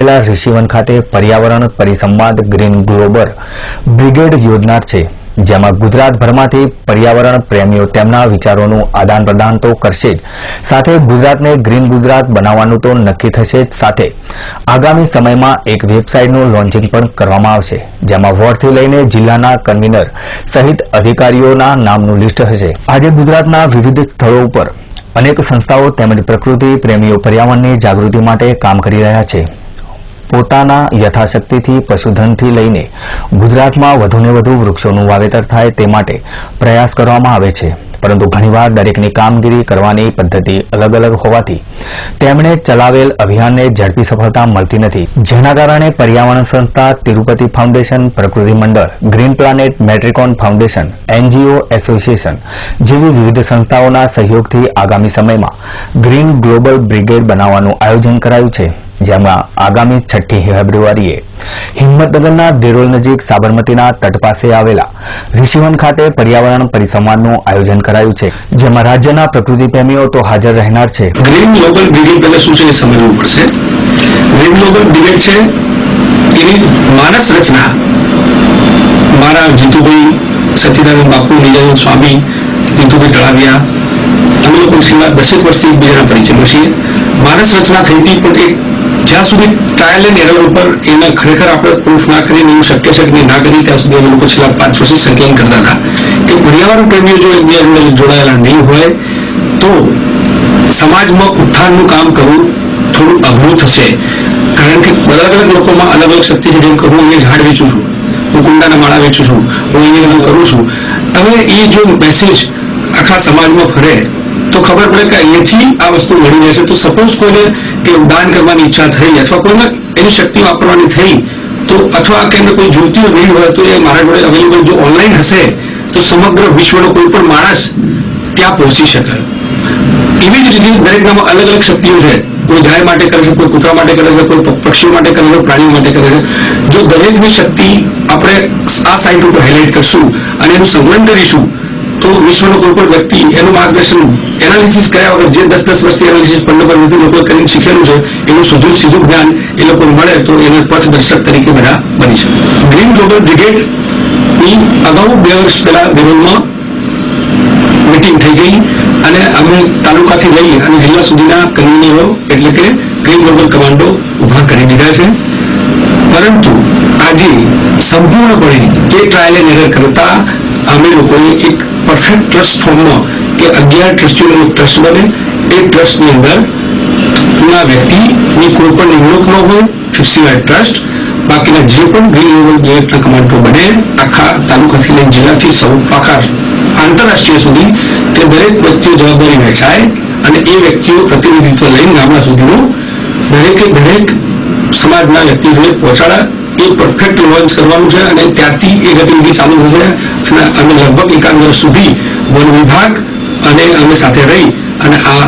ऋषिवन खाते पर्यावरण परिसंवाद ग्रीन ग्लोबल ब्रिगेड योजना है, જેમાં ગુજરાતભરમાંથી પર્યાવરણ પ્રેમીઓ તેમના વિચારોનું આદાન પ્રદાન તો કરશે જ, સાથે ગુજરાતને ગ્રીન ગુજરાત બનાવવાનું તો નક્કી થશે જ, સાથે આગામી સમયમાં એક વેબસાઇટનું લોન્ચિંગ પણ કરવામાં આવશે, જેમાં વોર્ડથી લઈને જિલ્લાના કન્વીનર સહિત અધિકારીઓના નામનું લિસ્ટ હશે। આજે ગુજરાતના વિવિધ સ્થળો ઉપર અનેક સંસ્થાઓ તેમજ પ્રકૃતિ પ્રેમીઓ પર્યાવરણની જાગૃતિ માટે કામ કરી રહ્યા છે। પોતાના યથાશક્તિથી પશુધનથી લઈને ગુજરાતમાં વધુને વધુ વૃક્ષોનું વાવેતર થાય તે માટે પ્રયાસ કરવામાં આવે છે, પરંતુ ઘણીવાર દરેકની કામગીરી કરવાની પદ્ધતિ અલગ અલગ હોવાથી તેમણે ચલાવેલ અભિયાનને ઝડપી સફળતા મળતી નથી, જેના કારણે પર્યાવરણ સંસ્થા, Tirupati foundation, Prakriti Mandal, green planet, Metricon foundation, NGO association જેવી વિવિધ સંસ્થાઓના સહયોગથી આગામી સમયમાં ગ્રીન ગ્લોબલ બ્રિગેડ બનાવવાનું આયોજન કરાયું છે, જેમાં આગામી 6 ફેબ્રુઆરીએ હિંમતનગરના દેરોલ નજીક સાબરમતીના તટ પાસે આવેલા ઋષિવન ખાતે પર્યાવરણ પરિસંવાદનું આયોજન કરાયું છે, જેમાં રાજ્યના પ્રકૃતિ પ્રેમીઓ તો હાજર રહેનાર છે। ગ્રીન ગ્લોબલ બ્રિગેડ પહેલા શું છે એ સમજવું પડશે। ગ્રીન ગ્લોબલ બ્રિગેડ છે એની માનસ રચના મારા જીતુભાઈ સચ્ચિદાનંદ બાપુ, નિજાનંદ સ્વામી, જીતુભાઈ તળાવિયા, અમે લોકો છેલ્લા 10 વર્ષથી એકબીજાના પરિચયમાં છીએ। માનસ રચના થઈ હતી, પણ એક જ્યાં સુધી ટ્રાયલ એન્ડ એરર ઉપર એને ખરેખર આપણે પ્રૂફ ના કરીને એવું શક્ય છે કે ના કરી ત્યાં સુધી અમે લોકો છેલ્લા 5 વર્ષથી સંકલન કરતા હતા કે પર્યાવરણ પ્રેમીઓ જો એકબીજા જોડાયેલા નહીં હોય તો સમાજમાં ઉત્થાનનું કામ કરવું થોડું અઘરું થશે, કારણ કે અલગ અલગ લોકોમાં અલગ અલગ શક્તિ છે। જેમ કે હું અહીંયા ઝાડ વેચું છું, હું કુંડાના માળા વેચું છું, હું અહીંયા કરું છું, હવે એ જો મેસેજ આખા સમાજમાં ફરે તો ખબર પડે કે અહીંયાથી આ વસ્તુ મળી રહેશે। તો સપોઝ કોઈને કે દાન કરવાની ઈચ્છા થઈ અથવા કોઈને એની શક્તિ વાપરવાની થઈ તો અથવા કેમ કોઈ જોઈતી ભીડ હોય તો એ મારા જોડે અવેલેબલ જો ઓનલાઈન હશે તો સમગ્ર વિશ્વનો કોઈ પણ માણસ ત્યાં પહોંચી શકે। એવી જ રીતે દરેકનામાં અલગ અલગ શક્તિઓ છે, કોઈ ગાય માટે કરે છે, કોઈ કૂતરા માટે કરે છે, કોઈ પક્ષીઓ માટે કરે છે, પ્રાણીઓ માટે કરે છે। જો દરેકની શક્તિ આપણે આ સાઇટ ઉપર હાઇલાઇટ કરશું અને એનું સંકલન કરીશું તો વિશ્વનો કોઈ પણ વ્યક્તિ એનું માર્ગદર્શન એનાલિસિસ કર્યા વગર જે 10 વર્ષથી એનાલિસિસ 15 વર્ષથી લોકો કરીને શીખેલું છે એનું સીધું જ્ઞાન એ લોકોને મળે તો એને પથદર્શક તરીકે બધા બની શકે। ગ્રીન ગ્લોબલ બ્રિગેડ ની અગાઉ 2 વર્ષ પહેલા દેરોલમાં મીટિંગ થઈ ગઈ અને અમે તાલુકાથી લઈ અને જિલ્લા સુધીના કન્વીનરો એટલે કે ગ્રીન ગ્લોબલ કમાન્ડો ઉભા કરી દીધા છે, પરંતુ આજે સંપૂર્ણપણે એ ટ્રાયલ એન્ડ એરર કરતા અમે લોકોએ એક પરફેક્ટ ટ્રસ્ટ ફોર્મમાં કે 11 ટ્રસ્ટીઓનો ટ્રસ્ટ બને, એ ટ્રસ્ટની અંદર ના વ્યક્તિની કોઈ પણ નિમણૂક ન હોય, ફિક્સિવાય ટ્રસ્ટ, બાકીના જે પણ ગ્રીન ગ્લોબલ બ્રિગેડના કમાન્ડો બને આખા તાલુકાથી લઈને જિલ્લાથી આખા આંતરરાષ્ટ્રીય સુધી તે દરેક વ્યક્તિઓ જવાબદારી વહેંચાય અને એ વ્યક્તિઓ પ્રતિનિધિત્વ લઈને ગામડા સુધીનું દરેક સમાજના વ્યક્તિ જોડે પહોંચાડે। એ પરફેક્ટ લોન્ચ કરવાનું છે અને ત્યારથી એ ગતિવિધિ ચાલુ થશે અને અમે લગભગ 1 વર્ષ સુધી વન વિભાગ અને અમે સાથે રહી અને આ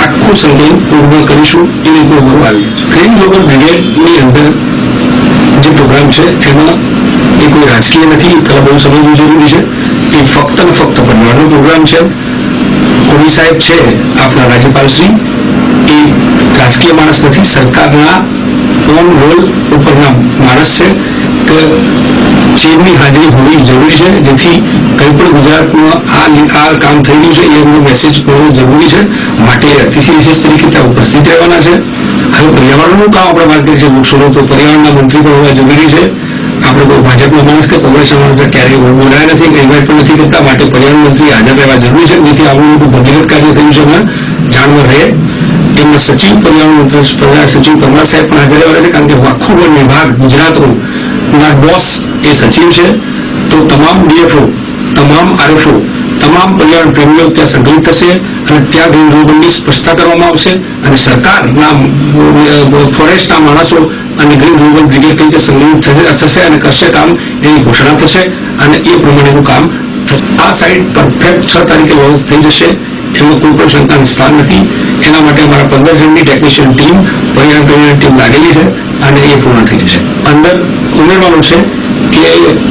આખું સંકલન પૂર્ણ કરીશું એ રીતનું અમારું આવ્યું છે। ગ્રીન ગ્લોબલ બ્રિગેડની અંદર જે પ્રોગ્રામ છે એમાં એ કોઈ રાજકીય નથી, પહેલાં બહુ સમજવું જરૂરી છે। એ ફક્ત ને ફક્ત પરિવારનો પ્રોગ્રામ છે। કોની સાહેબ છે આપણા રાજ્યપાલશ્રી એ રાજકીય માણસ નથી, સરકારના ઓન રોલ ઉપરના માણસ છે કે ચીનની હાજરી હોવી જરૂરી છે, જેથી કંઈ પણ ગુજરાતમાં આ કામ થઈ રહ્યું છે એનો મેસેજ પડવો જરૂરી છે, માટે અતિશય વિશેષ તરીકે ત્યાં ઉપસ્થિત રહેવાના છે। હવે પર્યાવરણનું કામ આપણે વાત કરીએ છીએ વૃક્ષોનું, તો પર્યાવરણના મંત્રી પણ હોવા જરૂરી છે। આપણે કોઈ ભાજપના માણસ કે કોંગ્રેસના માણસ ક્યારેય બોલાયા નથી કે ઇન્વાઇટ પણ નથી કરતા, માટે પર્યાવરણ મંત્રી હાજર રહેવા જરૂરી છે, જેથી આવું મોટું ભગીરથ કાર્ય થયું છે એમાં જાણવા રહે। એમના સચિવ પર્યાવરણ સચિવ પરમાર સાહેબ પણ હાજર રહેવાના છે, કારણ કે આખું વન વિભાગ ગુજરાતનું બોસ એ સચિવ છે। તો તમામ DFO, તમામ RFO, તમામ પર્યાવરણ પ્રેમીઓ ત્યાં સંકલિત થશે અને ત્યાં ગ્રીન ગ્લોબલની સ્પષ્ટતા કરવામાં આવશે અને સરકારના ફોરેસ્ટના માણસો અને ગ્રીન ગ્લોબલ બ્રિગેડ કઈ રીતે સંકલિત થશે અને કરશે કામ એની ઘોષણા થશે અને એ પ્રમાણેનું કામ થશે। આ સાઇટ પરફેક્ટ 6 તારીખે લોન્ચ થઈ જશે, એમાં કોઈ પણ શંકાનું સ્થાન નથી। એના માટે અમારા 15 જણની ટેકનિશિયન ટીમ, પર્યાવરણ પ્રેમીની ટીમ લાગેલી છે અને એ પૂર્ણ થઈ જશે। અંદર ઉમેરવાનું છે કે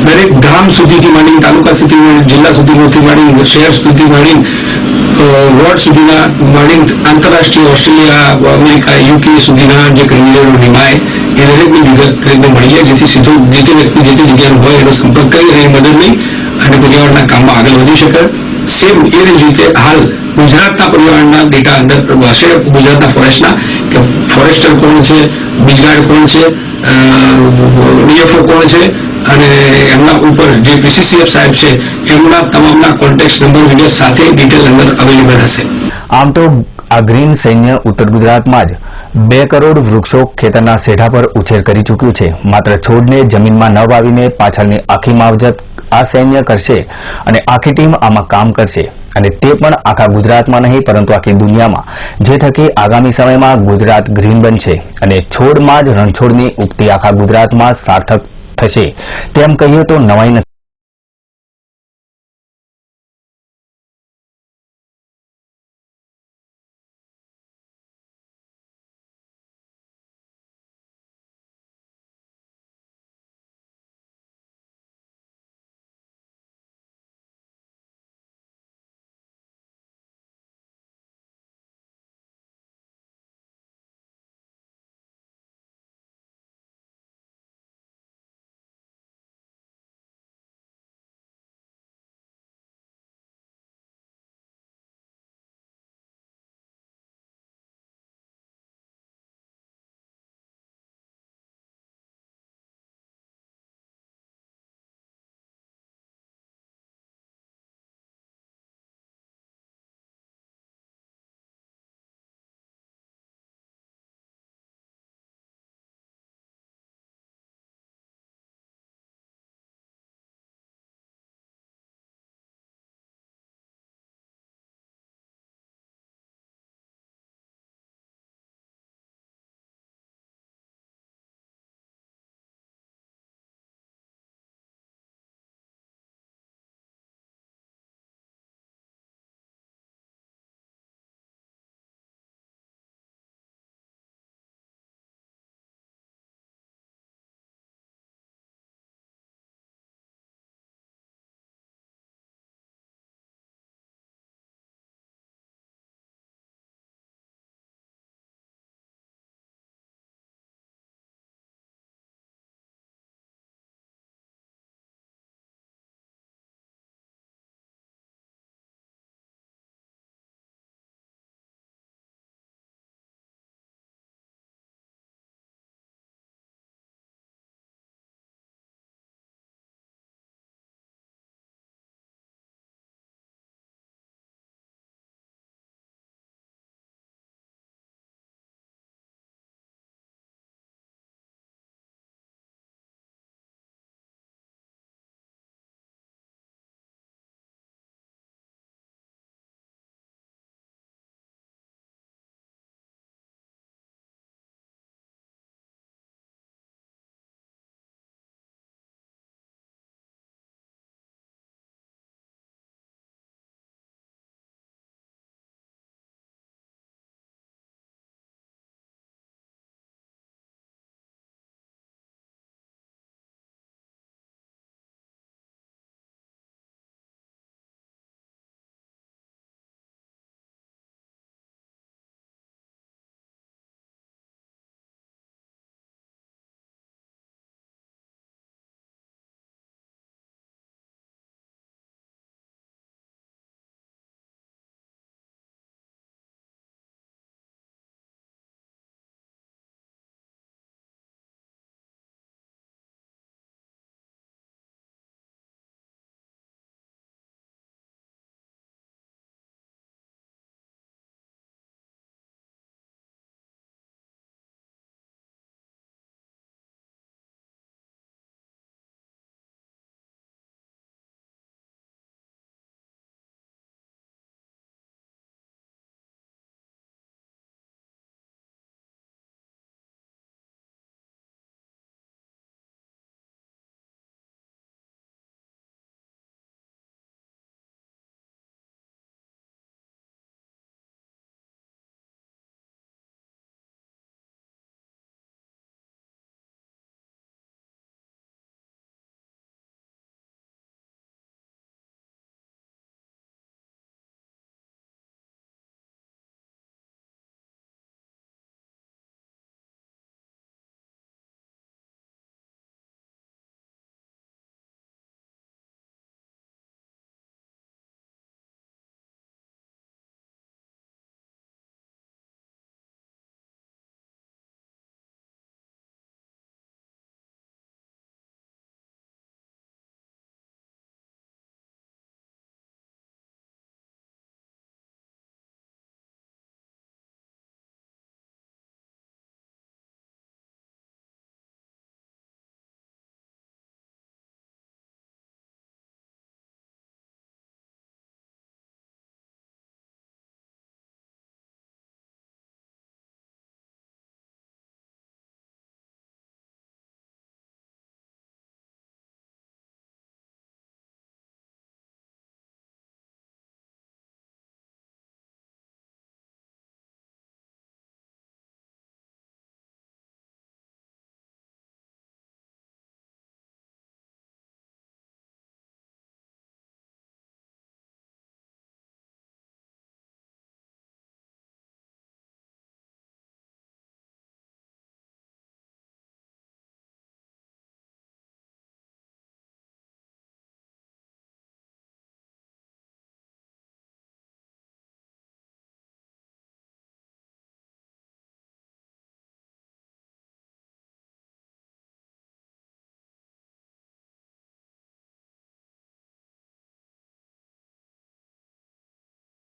દરેક ગામ સુધીથી માંડીને તાલુકા સુધી જિલ્લા સુધીથી માંડીને શહેર સુધી માંડીને વોર્ડ સુધીના માંડીને આંતરરાષ્ટ્રીય ઓસ્ટ્રેલિયા, અમેરિકા, UK સુધીના જે કન્વીનરો નિમાય એ દરેકની વિગત કરીને મળી જાય, જેથી સીધો જે તે વ્યક્તિ જે તે જગ્યાનો હોય એનો સંપર્ક કરી અને મદદ લઈ અને પર્યાવરણના કામમાં આગળ વધી શકે. સેમ એ જ રીતે હાલ ગુજરાતના પર્યાવરણના ડેટા અંદર હશે, ગુજરાતના ફોરેસ્ટના, કે ફોરેસ્ટર કોણ છે, બીજગાર્ડ કોણ છે, ડીએફઓ કોણ છે, અને એમના ઉપર જે પીસીસીએફ સાહેબ છે એમના તમામના કોન્ટેક્ટ નંબર વિગત સાથે ડિટેલ અંદર અવેલેબલ હશે. આમ તો આ ગ્રીન સૈન્ય ઉત્તર ગુજરાતમાં જ 2 કરોડ વૃક્ષો ખેતરના સેઢા પર ઉછેર કરી ચૂક્યું છે. માત્ર છોડને જમીનમાં ન વાવીને પાછળની આખી માવજત આ સૈન્ય કરશે અને આખી ટીમ આમાં કામ કરશે, અને તે પણ આખા ગુજરાતમાં નહીં પરંતુ આખી દુનિયામાં, જે થકી આગામી સમયમાં ગુજરાત ગ્રીન બનશે અને છોડમાં જ રણછોડની ઉગતી આખા ગુજરાતમાં સાર્થક થશે. તેમ કહીએ તો નવાઈ નથી.